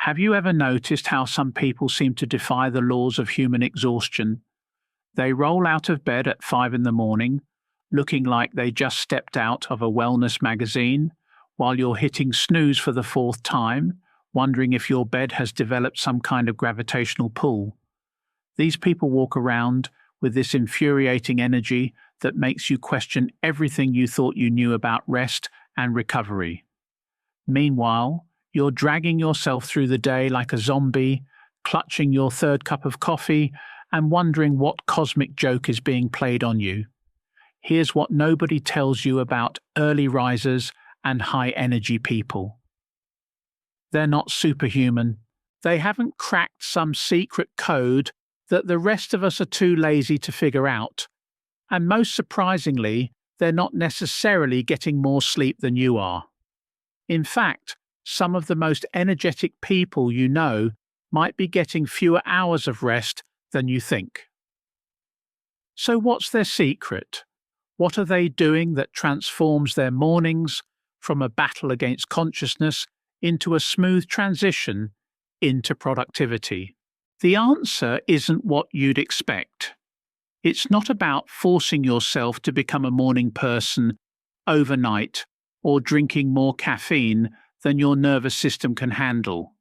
Have you ever noticed how some people seem to defy the laws of human exhaustion? They roll out of bed at 5 in the morning, looking like they just stepped out of a wellness magazine, while you're hitting snooze for the fourth time, wondering if your bed has developed some kind of gravitational pull. These people walk around with this infuriating energy that makes you question everything you thought you knew about rest and recovery. Meanwhile, you're dragging yourself through the day like a zombie, clutching your third cup of coffee and wondering what cosmic joke is being played on you. Here's what nobody tells you about early risers and high-energy people. They're not superhuman. They haven't cracked some secret code that the rest of us are too lazy to figure out. And most surprisingly, they're not necessarily getting more sleep than you are. In fact, some of the most energetic people you know might be getting fewer hours of rest than you think. So what's their secret? What are they doing that transforms their mornings from a battle against consciousness into a smooth transition into productivity? The answer isn't what you'd expect. It's not about forcing yourself to become a morning person overnight or drinking more caffeine than your nervous system can handle.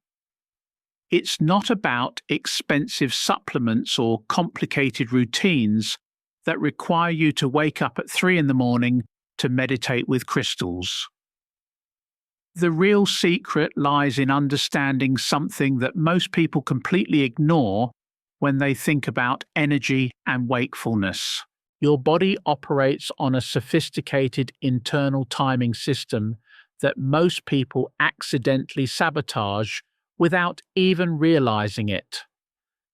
It's not about expensive supplements or complicated routines that require you to wake up at 3 in the morning to meditate with crystals. The real secret lies in understanding something that most people completely ignore when they think about energy and wakefulness. Your body operates on a sophisticated internal timing system that most people accidentally sabotage without even realizing it.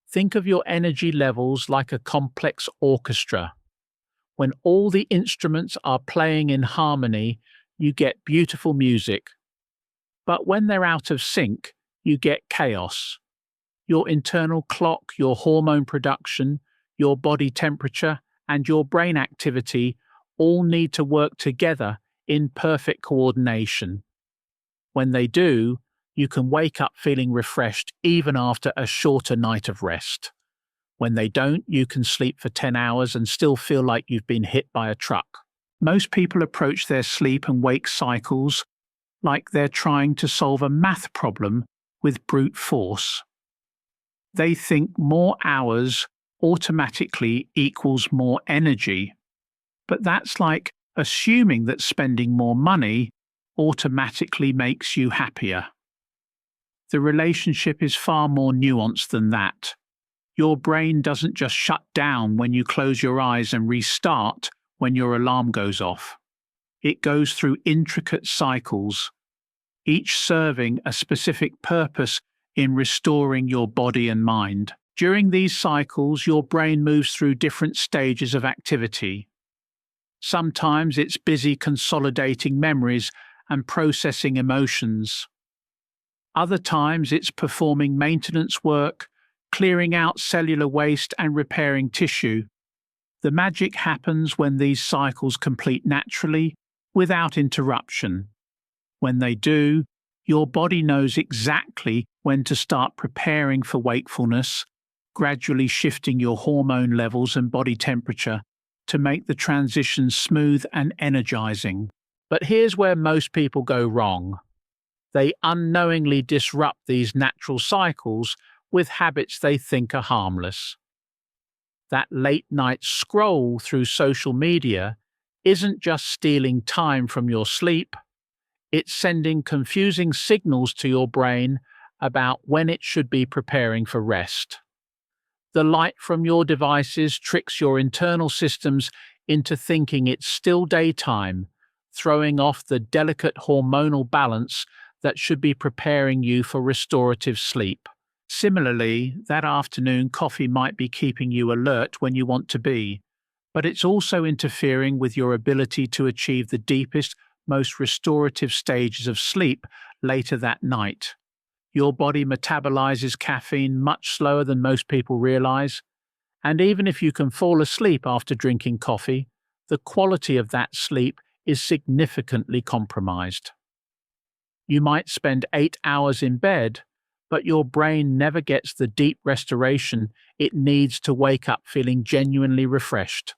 Think of your energy levels like a complex orchestra. When all the instruments are playing in harmony, you get beautiful music. But when they're out of sync, you get chaos. Your internal clock, your hormone production, your body temperature, and your brain activity all need to work together in perfect coordination. When they do, you can wake up feeling refreshed even after a shorter night of rest. When they don't, you can sleep for 10 hours and still feel like you've been hit by a truck. Most people approach their sleep and wake cycles like they're trying to solve a math problem with brute force. They think more hours automatically equals more energy, but that's like assuming that spending more money automatically makes you happier. The relationship is far more nuanced than that. Your brain doesn't just shut down when you close your eyes and restart when your alarm goes off. It goes through intricate cycles, each serving a specific purpose in restoring your body and mind. During these cycles, your brain moves through different stages of activity. Sometimes it's busy consolidating memories and processing emotions. Other times it's performing maintenance work, clearing out cellular waste and repairing tissue. The magic happens when these cycles complete naturally, without interruption. When they do, your body knows exactly when to start preparing for wakefulness, gradually shifting your hormone levels and body temperature to make the transition smooth and energizing. But here's where most people go wrong. They unknowingly disrupt these natural cycles with habits they think are harmless. That late-night scroll through social media isn't just stealing time from your sleep, it's sending confusing signals to your brain about when it should be preparing for rest. The light from your devices tricks your internal systems into thinking it's still daytime, throwing off the delicate hormonal balance that should be preparing you for restorative sleep. Similarly, that afternoon coffee might be keeping you alert when you want to be, but it's also interfering with your ability to achieve the deepest, most restorative stages of sleep later that night. Your body metabolizes caffeine much slower than most people realize, and even if you can fall asleep after drinking coffee, the quality of that sleep is significantly compromised. You might spend 8 hours in bed, but your brain never gets the deep restoration it needs to wake up feeling genuinely refreshed.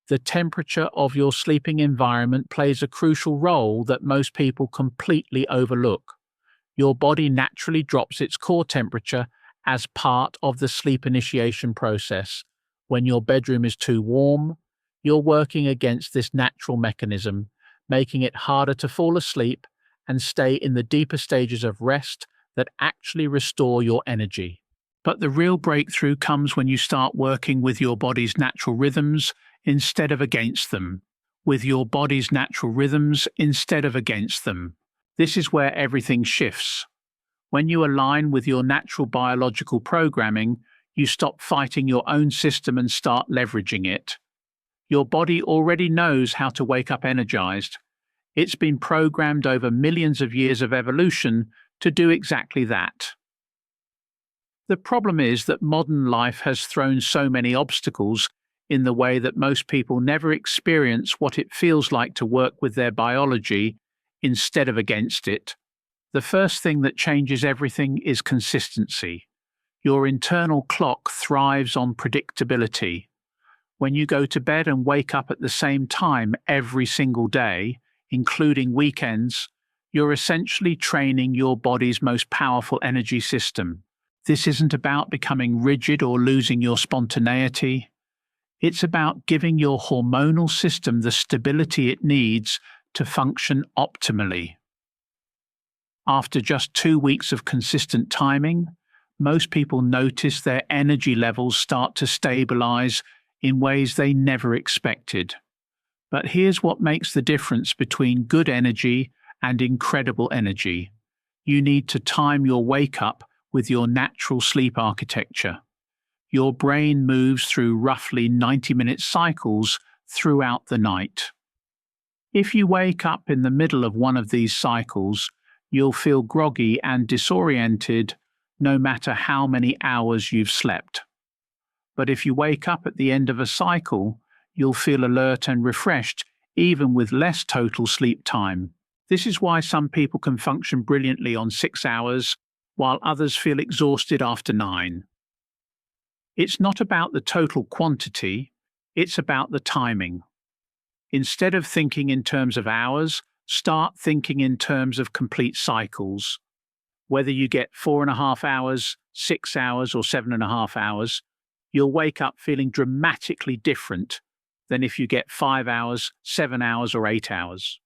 The temperature of your sleeping environment plays a crucial role that most people completely overlook. Your body naturally drops its core temperature as part of the sleep initiation process. When your bedroom is too warm, you're working against this natural mechanism, making it harder to fall asleep and stay in the deeper stages of rest that actually restore your energy. But the real breakthrough comes when you start working with your body's natural rhythms instead of against them. With your body's natural rhythms instead of against them. This is where everything shifts. When you align with your natural biological programming, you stop fighting your own system and start leveraging it. Your body already knows how to wake up energized. It's been programmed over millions of years of evolution to do exactly that. The problem is that modern life has thrown so many obstacles in the way that most people never experience what it feels like to work with their biology instead of against it. The first thing that changes everything is consistency. Your internal clock thrives on predictability. When you go to bed and wake up at the same time every single day, including weekends, you're essentially training your body's most powerful energy system. This isn't about becoming rigid or losing your spontaneity. It's about giving your hormonal system the stability it needs to function optimally. After just 2 weeks of consistent timing, most people notice their energy levels start to stabilize in ways they never expected. But here's what makes the difference between good energy and incredible energy. You need to time your wake-up with your natural sleep architecture. Your brain moves through roughly 90-minute cycles throughout the night. If you wake up in the middle of one of these cycles, you'll feel groggy and disoriented no matter how many hours you've slept. But if you wake up at the end of a cycle, you'll feel alert and refreshed even with less total sleep time. This is why some people can function brilliantly on 6 hours, while others feel exhausted after 9. It's not about the total quantity, it's about the timing. Instead of thinking in terms of hours, start thinking in terms of complete cycles. Whether you get 4.5 hours, 6 hours, or 7.5 hours, you'll wake up feeling dramatically different than if you get 5 hours, 7 hours, or 8 hours.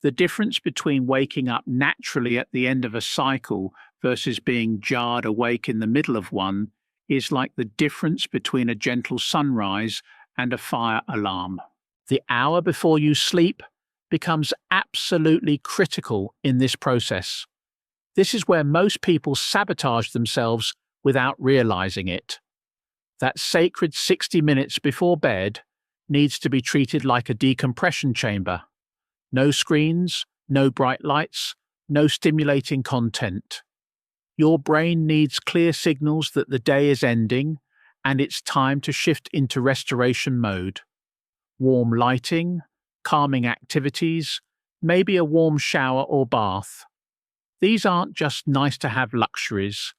The difference between waking up naturally at the end of a cycle versus being jarred awake in the middle of one is like the difference between a gentle sunrise and a fire alarm. The hour before you sleep becomes absolutely critical in this process. This is where most people sabotage themselves without realizing it. That sacred 60 minutes before bed needs to be treated like a decompression chamber. No screens, no bright lights, no stimulating content. Your brain needs clear signals that the day is ending and it's time to shift into restoration mode. Warm lighting, calming activities, maybe a warm shower or bath. These aren't just nice-to-have luxuries.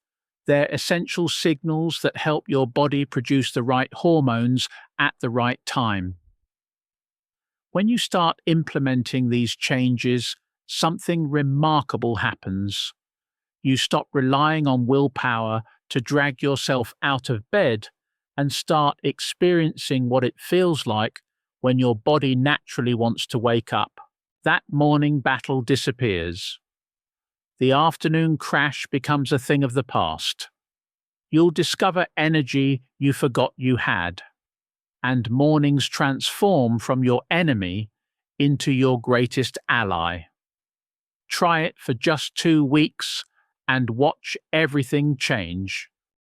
They're essential signals that help your body produce the right hormones at the right time. When you start implementing these changes, something remarkable happens. You stop relying on willpower to drag yourself out of bed and start experiencing what it feels like when your body naturally wants to wake up. That morning battle disappears. The afternoon crash becomes a thing of the past. You'll discover energy you forgot you had, and mornings transform from your enemy into your greatest ally. Try it for just 2 weeks and watch everything change.